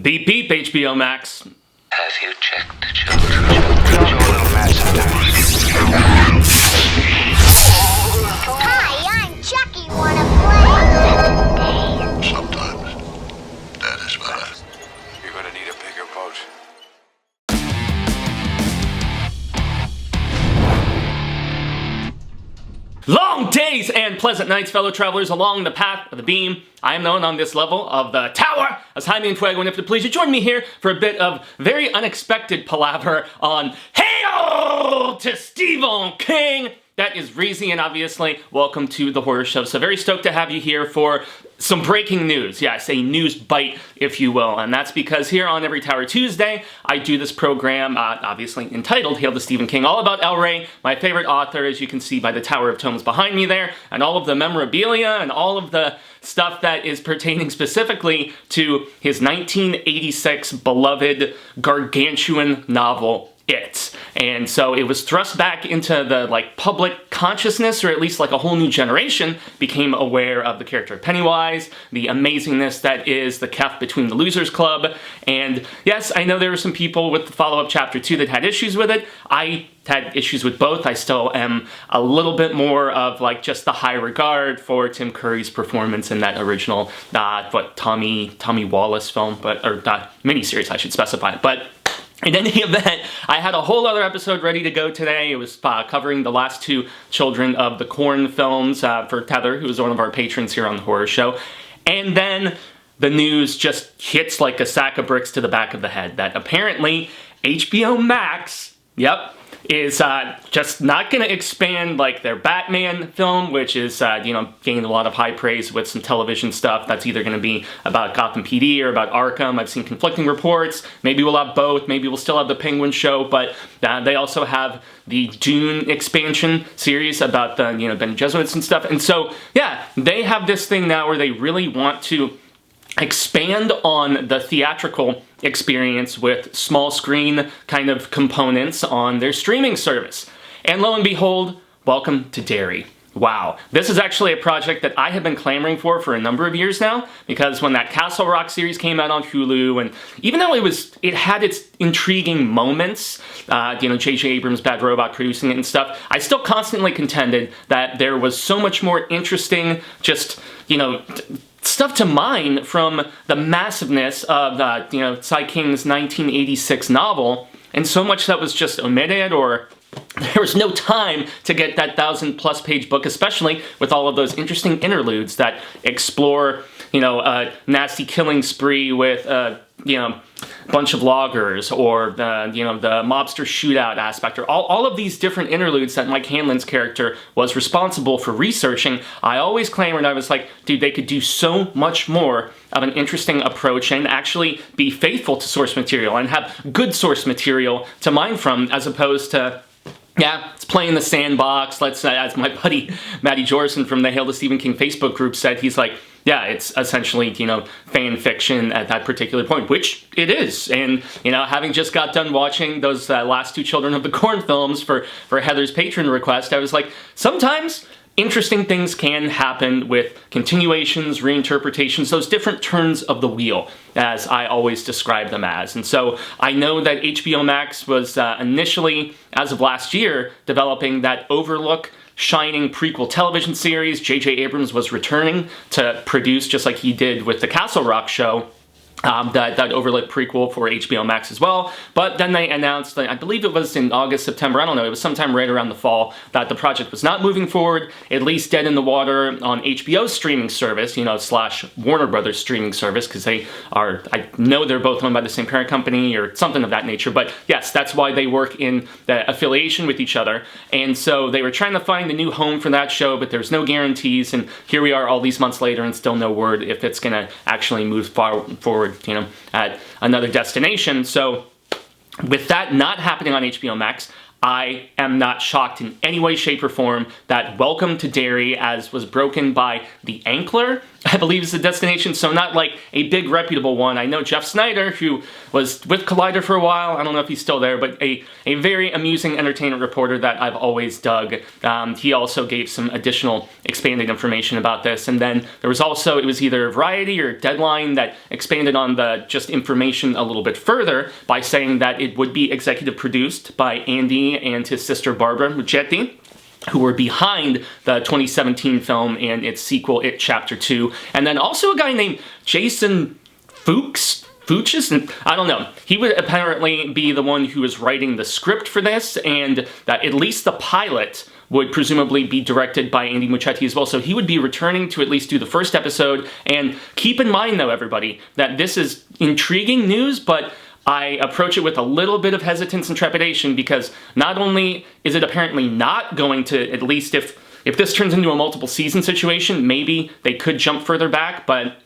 Beep beep, HBO Max. Have you checked the children? Hi, I'm Chucky. Wanna play? Sometimes that is better. You're gonna need a bigger boat. Long days and pleasant nights, fellow travelers along the path of the beam. I am known on this level of the tower as Jaime and Fuego, and if you please, you join me here for a bit of very unexpected palaver on Hail to Stephen King. That is Reezy, and obviously, welcome to the horror show. So very stoked to have you here for some breaking news. Yes, a news bite, if you will. And that's because here on Every Tower Tuesday, I do this program, obviously entitled Hail to Stephen King, all about El Rey, my favorite author, as you can see by the Tower of Tomes behind me there, and all of the memorabilia and all of the stuff that is pertaining specifically to his 1986 beloved gargantuan novel, It. And so it was thrust back into the public consciousness, or at least a whole new generation became aware of the character of Pennywise, the amazingness that is the Kef between the Losers Club. And yes, I know there were some people with the follow-up chapter 2 that had issues with it. I had issues with both. I still am a little bit more of just the high regard for Tim Curry's performance in that original Tommy Wallace film, or miniseries, I should specify. But in any event, I had a whole other episode ready to go today. It was covering the last two Children of the Corn films for Tether, who is one of our patrons here on the horror show. And then the news just hits like a sack of bricks to the back of the head that apparently HBO Max, is just not going to expand their Batman film, which is, gaining a lot of high praise with some television stuff. That's either going to be about Gotham PD or about Arkham. I've seen conflicting reports. Maybe we'll have both. Maybe we'll still have the Penguin show, but they also have the Dune expansion series about the, Bene Gesserits and stuff. And so, they have this thing now where they really want to expand on the theatrical experience with small screen kind of components on their streaming service. And lo and behold, welcome to Derry. Wow. This is actually a project that I have been clamoring for a number of years now, because when that Castle Rock series came out on Hulu, and even though it had its intriguing moments, J.J. Abrams' Bad Robot producing it and stuff, I still constantly contended that there was so much more interesting, stuff to mine from the massiveness of, Sai King's 1986 novel, and so much that was just omitted, or there was no time to get that 1,000+ page book, especially with all of those interesting interludes that explore, a nasty killing spree with, bunch of loggers, or the mobster shootout aspect, or all of these different interludes that Mike Hanlon's character was responsible for researching. I always claimed, I was like, dude, they could do so much more of an interesting approach and actually be faithful to source material and have good source material to mine from, as opposed to, it's playing the sandbox. As my buddy Matty Jorson from the Hail to Stephen King Facebook group said, he's like, it's essentially, fan fiction at that particular point, which it is. And, having just got done watching those last two Children of the Corn films for Heather's patron request, I was like, sometimes interesting things can happen with continuations, reinterpretations, those different turns of the wheel, as I always describe them as. And so I know that HBO Max was initially, as of last year, developing that Overlook shining prequel television series. J.J. Abrams was returning to produce, just like he did with the Castle Rock show, that Overlook prequel for HBO Max as well. But then they announced, I believe it was in August, September, I don't know, it was sometime right around the fall, that the project was not moving forward, at least dead in the water on HBO's streaming service, / Warner Brothers streaming service, because I know they're both owned by the same parent company or something of that nature. But yes, that's why they work in the affiliation with each other. And so they were trying to find a new home for that show, but there's no guarantees. And here we are all these months later and still no word if it's going to actually move forward, at another destination. So with that not happening on HBO Max, I am not shocked in any way, shape, or form that Welcome to Derry, as was broken by The Ankler I believe is the destination, so not like a big reputable one. I know Jeff Snyder, who was with Collider for a while, I don't know if he's still there, but a very amusing entertainment reporter that I've always dug. He also gave some additional expanded information about this, and then there was also, it was either Variety or Deadline that expanded on the just information a little bit further by saying that it would be executive produced by Andy and his sister Barbara Muchetti, who were behind the 2017 film and its sequel, It Chapter 2. And then also a guy named Jason Fuchs, and I don't know. He would apparently be the one who is writing the script for this, and that at least the pilot would presumably be directed by Andy Muchetti as well. So he would be returning to at least do the first episode. And keep in mind, though, everybody, that this is intriguing news, but I approach it with a little bit of hesitance and trepidation, because not only is it apparently not going to, at least if this turns into a multiple season situation, maybe they could jump further back, but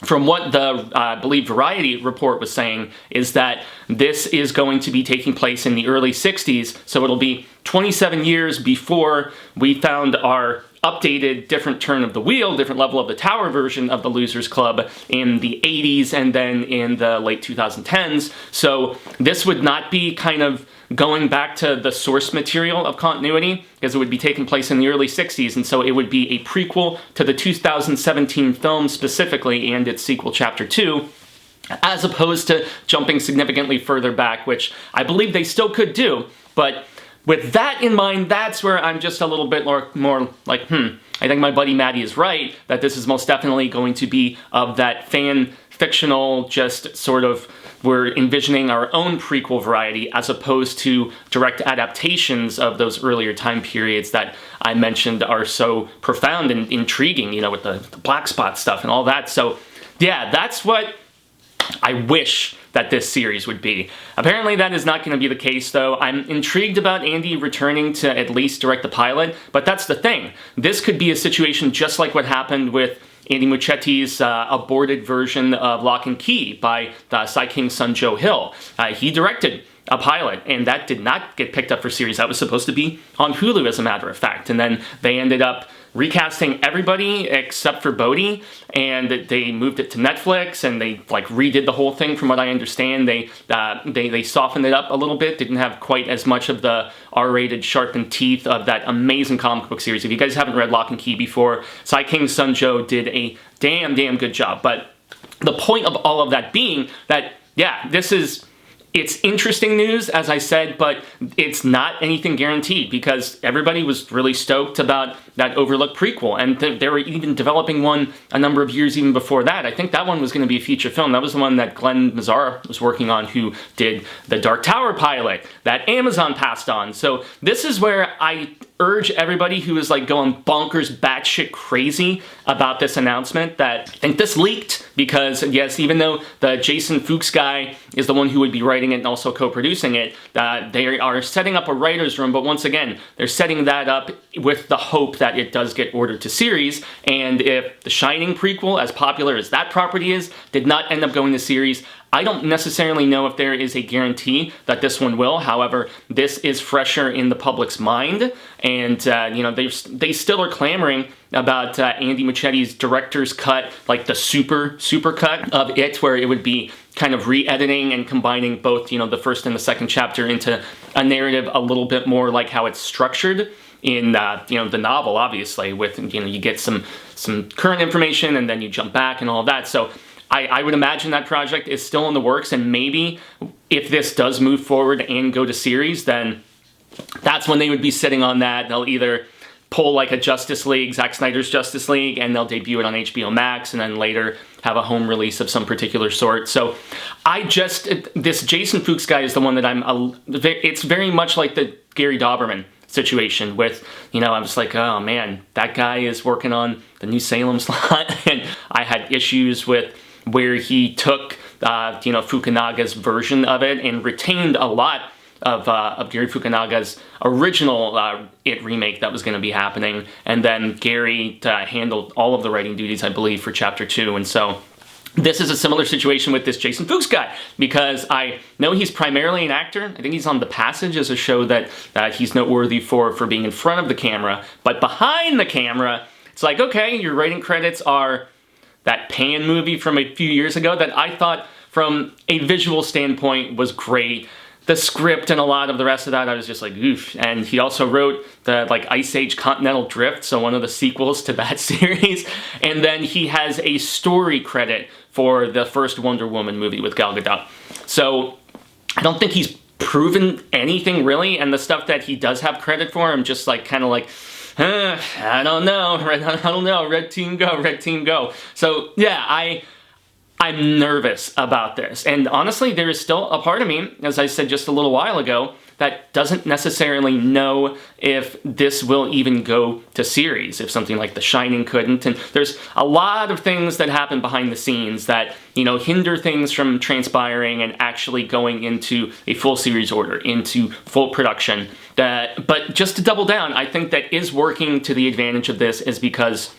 from what the, I believe, Variety report was saying, is that this is going to be taking place in the early 60s, so it'll be 27 years before we found our updated, different turn of the wheel, different level of the tower version of the Losers Club in the 80s and then in the late 2010s. So this would not be kind of going back to the source material of continuity, because it would be taking place in the early 60s, and so it would be a prequel to the 2017 film specifically and its sequel, Chapter 2, as opposed to jumping significantly further back, which I believe they still could do. But with that in mind, that's where I'm just a little bit more like, I think my buddy Maddie is right, that this is most definitely going to be of that fan fictional, just sort of, we're envisioning our own prequel variety as opposed to direct adaptations of those earlier time periods that I mentioned are so profound and intriguing, you know, with the black spot stuff and all that. So yeah, that's what I wish that this series would be. Apparently that is not going to be the case, though. I'm intrigued about Andy returning to at least direct the pilot, but that's the thing. This could be a situation just like what happened with Andy Muchetti's aborted version of Lock and Key by Sai King's son Joe Hill. He directed a pilot, and that did not get picked up for series. That was supposed to be on Hulu, as a matter of fact. And then they ended up recasting everybody except for Bodhi, and they moved it to Netflix, and they like redid the whole thing. From what I understand, they softened it up a little bit. Didn't have quite as much of the R-rated sharpened teeth of that amazing comic book series. If you guys haven't read Lock and Key before, Sai King's son Joe did a damn good job. But the point of all of that being that, yeah, it's interesting news, as I said, but it's not anything guaranteed, because everybody was really stoked about that overlooked prequel, and they were even developing one a number of years even before that. I think that one was going to be a feature film. That was the one that Glenn Mazzara was working on, who did the Dark Tower pilot that Amazon passed on. So this is where I urge everybody who is like going bonkers, batshit crazy about this announcement that I think this leaked, because yes, even though the Jason Fuchs guy is the one who would be writing it and also co-producing it, they are setting up a writer's room, but once again, they're setting that up with the hope that it does get ordered to series. And if The Shining prequel, as popular as that property is, did not end up going to series, I don't necessarily know if there is a guarantee that this one will. However, this is fresher in the public's mind, and you know, they still are clamoring about Andy Muchetti's director's cut, like the super cut of it, where it would be kind of re-editing and combining both, you know, the first and the second chapter into a narrative a little bit more like how it's structured in you know, the novel, obviously, with, you know, you get some current information and then you jump back and all of that. So I would imagine that project is still in the works, and maybe if this does move forward and go to series, then that's when they would be sitting on that. They'll either pull like a Justice League, Zack Snyder's Justice League, and they'll debut it on HBO Max, and then later have a home release of some particular sort. So this Jason Fuchs guy is the one that it's very much like the Gary Dauberman situation with, you know, I was like, oh man, that guy is working on the new Salem slot, and I had issues with where he took, you know, Fukunaga's version of it and retained a lot of Gary Fukunaga's original It remake that was going to be happening, and then Gary handled all of the writing duties, I believe, for Chapter 2, and so this is a similar situation with this Jason Fuchs guy, because I know he's primarily an actor. I think he's on The Passage as a show that he's noteworthy for being in front of the camera, but behind the camera, it's like, okay, your writing credits are that Pan movie from a few years ago that I thought from a visual standpoint was great. The script and a lot of the rest of that, I was just like, oof. And he also wrote the Ice Age Continental Drift, so one of the sequels to that series. And then he has a story credit for the first Wonder Woman movie with Gal Gadot. So I don't think he's proven anything really, and the stuff that he does have credit for, I'm just like kind of like, I don't know, red team go. So yeah, I'm nervous about this. And honestly, there is still a part of me, as I said just a little while ago, that doesn't necessarily know if this will even go to series, if something like The Shining couldn't. And there's a lot of things that happen behind the scenes that, hinder things from transpiring and actually going into a full series order, into full production. But just to double down, I think that is working to the advantage of this is because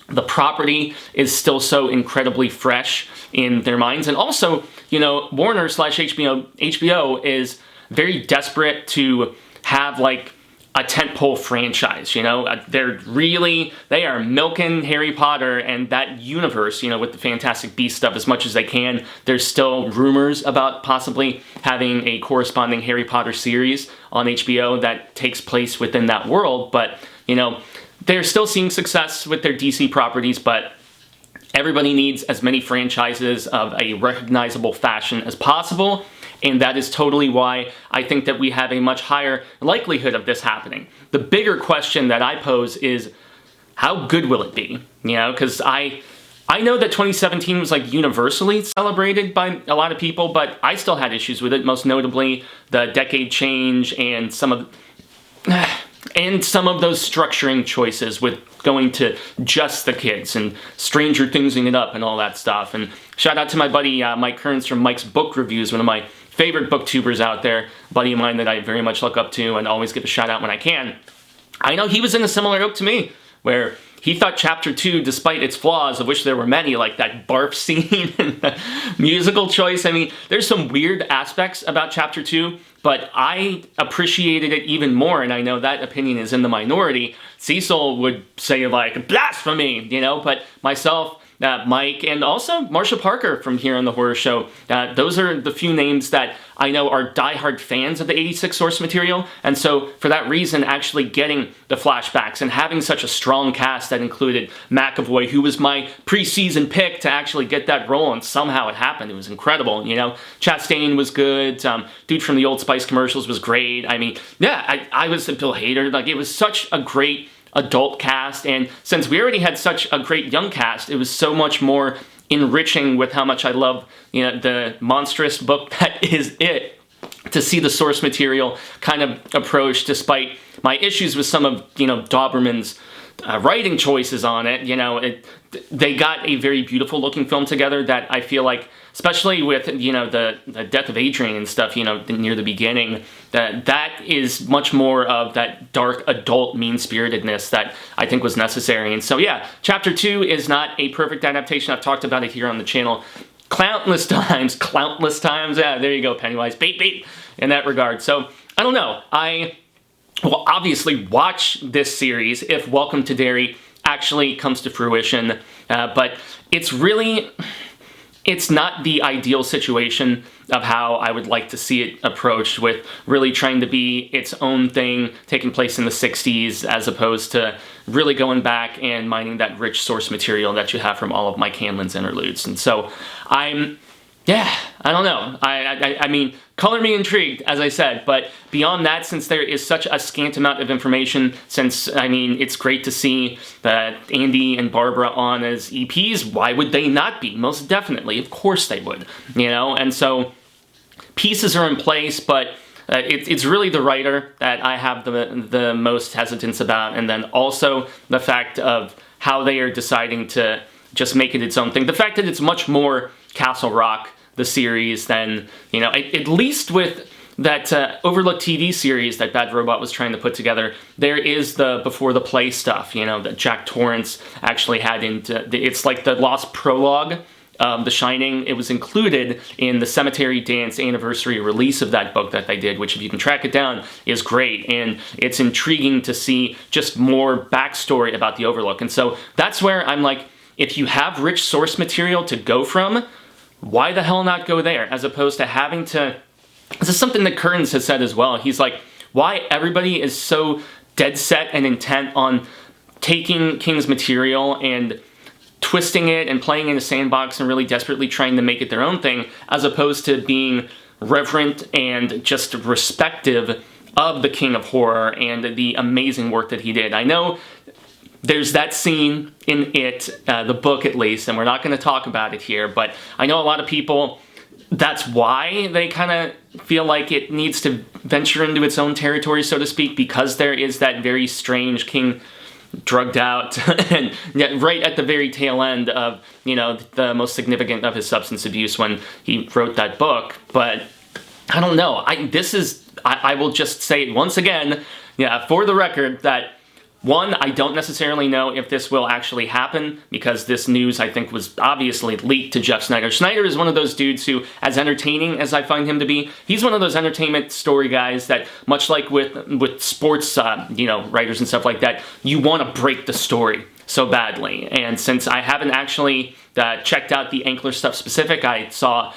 the property is still so incredibly fresh in their minds. And also, Warner/HBO is very desperate to have like a tentpole franchise, they are milking Harry Potter and that universe, with the Fantastic Beasts stuff as much as they can. There's still rumors about possibly having a corresponding Harry Potter series on HBO that takes place within that world, but, they're still seeing success with their DC properties, but everybody needs as many franchises of a recognizable fashion as possible, and that is totally why I think that we have a much higher likelihood of this happening. The bigger question that I pose is, how good will it be? Because I know that 2017 was like universally celebrated by a lot of people, but I still had issues with it, most notably the decade change and some of those structuring choices with going to just the kids and Stranger Thingsing it up and all that stuff. And shout out to my buddy Mike Kearns from Mike's Book Reviews, one of my favorite booktubers out there, a buddy of mine that I very much look up to and always give a shout out when I can. I know he was in a similar boat to me, where he thought Chapter 2, despite its flaws, of which there were many, like that barf scene and the musical choice. I mean, there's some weird aspects about Chapter 2, but I appreciated it even more, and I know that opinion is in the minority. Cecil would say, like, blasphemy, but myself, Mike, and also Marsha Parker from here on the Horror Show. Those are the few names that I know are diehard fans of the 86 source material, and so for that reason, actually getting the flashbacks and having such a strong cast that included McAvoy, who was my preseason pick to actually get that role, and somehow it happened. It was incredible, Chastain was good, dude from the Old Spice commercials was great. I mean, yeah, I was a Bill Hader. Like, it was such a great adult cast, and since we already had such a great young cast, it was so much more enriching with how much I love, the monstrous book that is it, to see the source material kind of approach, despite my issues with some of, Doberman's writing choices on it. They got a very beautiful looking film together that I feel like, especially with, the death of Adrian and stuff, near the beginning, that is much more of that dark adult mean-spiritedness that I think was necessary. And so, yeah, Chapter 2 is not a perfect adaptation. I've talked about it here on the channel countless times. Yeah, there you go, Pennywise. Beep, in that regard. So, I don't know. I will obviously watch this series if Welcome to Derry actually comes to fruition, but it's not the ideal situation of how I would like to see it approached, with really trying to be its own thing, taking place in the 60s, as opposed to really going back and mining that rich source material that you have from all of Mike Hanlon's interludes. And so I don't know. I mean, color me intrigued, as I said, but beyond that, since there is such a scant amount of information, it's great to see that Andy and Barbara on as EPs, why would they not be? Most definitely, of course they would, and so pieces are in place, but it's really the writer that I have the most hesitance about, and then also the fact of how they are deciding to just make it its own thing. The fact that it's much more Castle Rock, the series, than, at least with that Overlooked TV series that Bad Robot was trying to put together, there is the Before the Play stuff, that Jack Torrance actually had it's like the lost prologue of The Shining. It was included in the Cemetery Dance anniversary release of that book that they did, which, if you can track it down, is great, and it's intriguing to see just more backstory about the Overlook. And so that's where I'm like, if you have rich source material to go from, why the hell not go there, as opposed to having to... This is something that Kearns has said as well. He's like, why everybody is so dead set and intent on taking King's material and twisting it and playing in a sandbox and really desperately trying to make it their own thing, as opposed to being reverent and just respective of the King of Horror and the amazing work that he did. I know there's that scene in it, the book at least, and we're not going to talk about it here, but I know a lot of people, that's why they kind of feel like it needs to venture into its own territory, so to speak, because there is that very strange King drugged out and right at the very tail end of, you know, the most significant of his substance abuse when he wrote that book. But I don't know. I will just say it once again, yeah, for the record, that one, I don't necessarily know if this will actually happen, because this news, I think, was obviously leaked to Jeff Snyder. Snyder is one of those dudes who, as entertaining as I find him to be, he's one of those entertainment story guys that, much like with sports, writers and stuff like that, you want to break the story so badly. And since I haven't actually checked out the Ankler stuff specific, I saw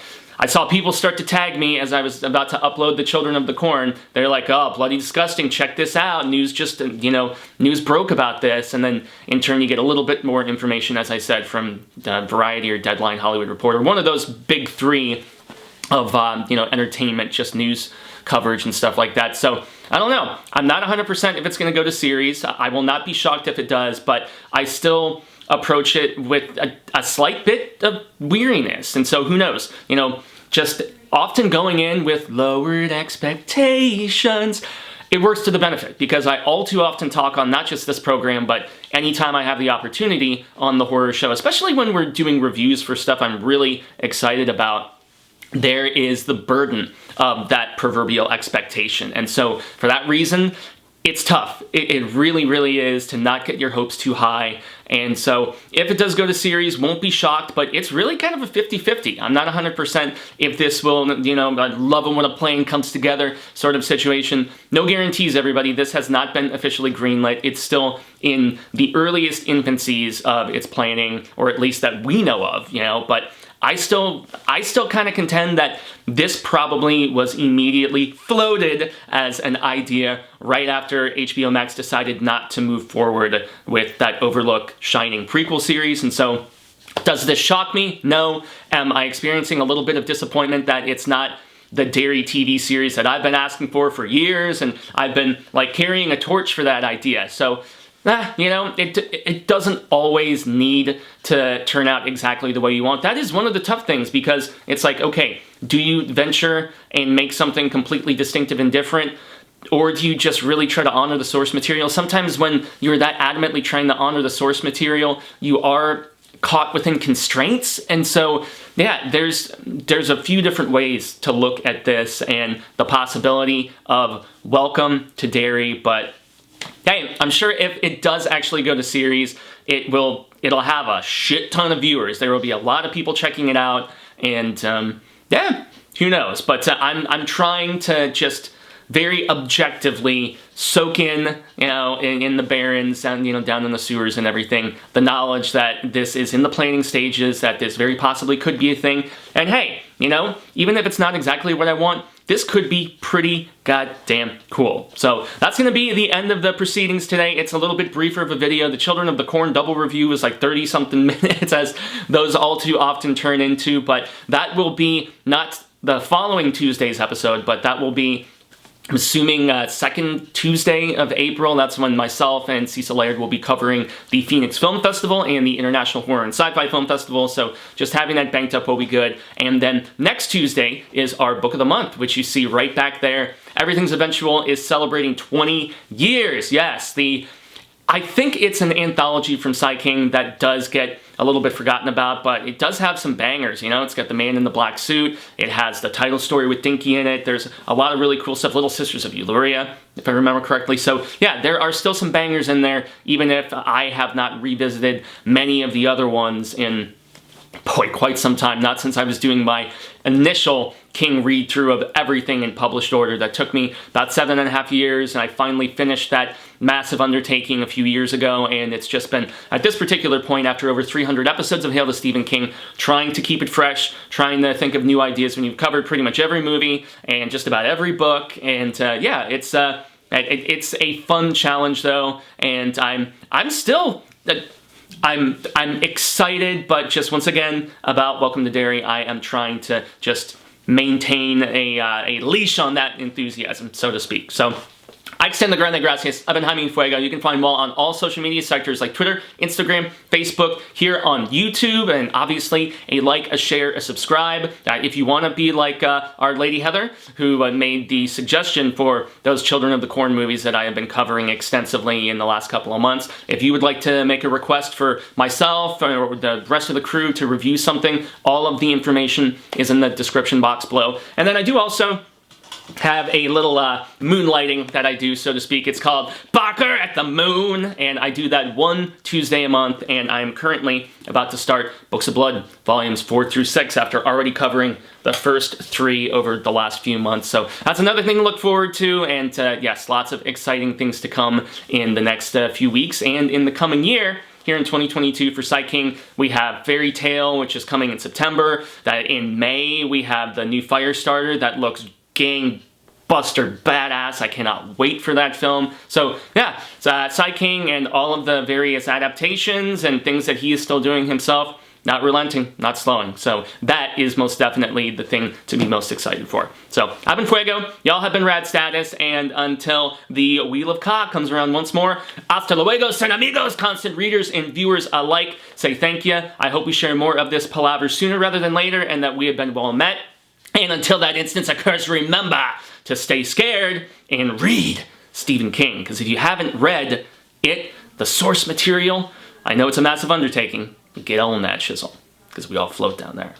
people start to tag me as I was about to upload the Children of the Corn. They're like, oh, bloody disgusting, check this out. News broke about this. And then in turn you get a little bit more information, as I said, from Variety or Deadline, Hollywood Reporter. One of those big three of, entertainment, just news coverage and stuff like that. So I don't know. I'm not 100% if it's going to go to series. I will not be shocked if it does, but I still approach it with a slight bit of weariness. And so who knows, just often going in with lowered expectations, it works to the benefit, because I all too often talk on not just this program, but anytime I have the opportunity on the horror show, especially when we're doing reviews for stuff I'm really excited about, there is the burden of that proverbial expectation. And so for that reason, it's tough. It really, really is, to not get your hopes too high. And so if it does go to series, won't be shocked, but it's really kind of a 50-50. I'm not 100% if this will, I love it when a plane comes together sort of situation. No guarantees, everybody. This has not been officially greenlit. It's still in the earliest infancies of its planning, or at least that we know of, but I still kind of contend that this probably was immediately floated as an idea right after HBO Max decided not to move forward with that Overlook Shining prequel series. And so, does this shock me? No. Am I experiencing a little bit of disappointment that it's not the Derry TV series that I've been asking for years, and I've been carrying a torch for that idea? So, it doesn't always need to turn out exactly the way you want. That is one of the tough things, because it's like, okay, do you venture and make something completely distinctive and different, or do you just really try to honor the source material? Sometimes when you're that adamantly trying to honor the source material, you are caught within constraints. And so, yeah, there's a few different ways to look at this, and the possibility of welcome to Derry, but hey, I'm sure if it does actually go to series, it'll have a shit ton of viewers. There will be a lot of people checking it out, and yeah, who knows? But I'm trying to just very objectively soak in, in the barrens and, down in the sewers and everything, the knowledge that this is in the planning stages, that this very possibly could be a thing. And hey, even if it's not exactly what I want, this could be pretty goddamn cool. So that's going to be the end of the proceedings today. It's a little bit briefer of a video. The Children of the Corn double review is 30-something minutes, as those all too often turn into, but that will be not the following Tuesday's episode, but that will be, I'm assuming, second Tuesday of April. That's when myself and Cecil Laird will be covering the Phoenix Film Festival and the International Horror and Sci-Fi Film Festival, so just having that banked up will be good. And then next Tuesday is our Book of the Month, which you see right back there. Everything's Eventual is celebrating 20 years. Yes, I think it's an anthology from Cy King that does get a little bit forgotten about, but it does have some bangers, It's got The Man in the Black Suit. It has the title story with Dinky in it. There's a lot of really cool stuff. Little Sisters of Eluria, if I remember correctly. So yeah, there are still some bangers in there, even if I have not revisited many of the other ones in boy, quite some time, not since I was doing my initial King read-through of everything in published order. That took me about 7.5 years, and I finally finished that massive undertaking a few years ago, and it's just been, at this particular point, after over 300 episodes of Hail to Stephen King, trying to keep it fresh, trying to think of new ideas when you've covered pretty much every movie and just about every book, and yeah, it's a fun challenge though, and I'm still... I'm excited, but just once again, about Welcome to Derry, I am trying to just maintain a leash on that enthusiasm, so to speak. So, I extend the grande gracias. I've been Jaime Fuego. You can find me on all social media sectors like Twitter, Instagram, Facebook, here on YouTube, and obviously a like, a share, a subscribe. If you want to be like our Lady Heather, who made the suggestion for those Children of the Corn movies that I have been covering extensively in the last couple of months, if you would like to make a request for myself or the rest of the crew to review something, all of the information is in the description box below. And then I do also have a little moonlighting that I do, so to speak. It's called Barker at the Moon, and I do that one Tuesday a month, and I'm currently about to start Books of Blood, volumes 4 through 6, after already covering the first 3 over the last few months. So that's another thing to look forward to, and yes, lots of exciting things to come in the next few weeks, and in the coming year. Here in 2022 for Sai King, we have Fairy Tale, which is coming in September. That in May, we have the new Firestarter that looks gangbuster badass. I cannot wait for that film. So yeah, Sai King and all of the various adaptations and things that he is still doing himself, not relenting, not slowing. So that is most definitely the thing to be most excited for. So I've been Fuego, y'all have been Rad Status, and until the Wheel of Ka comes around once more, hasta luego, son amigos, constant readers and viewers alike, say thank you. I hope we share more of this palaver sooner rather than later, and that we have been well met. And until that instance occurs, remember to stay scared and read Stephen King. Because if you haven't read it, the source material, I know it's a massive undertaking, but get on that shizzle, because we all float down there.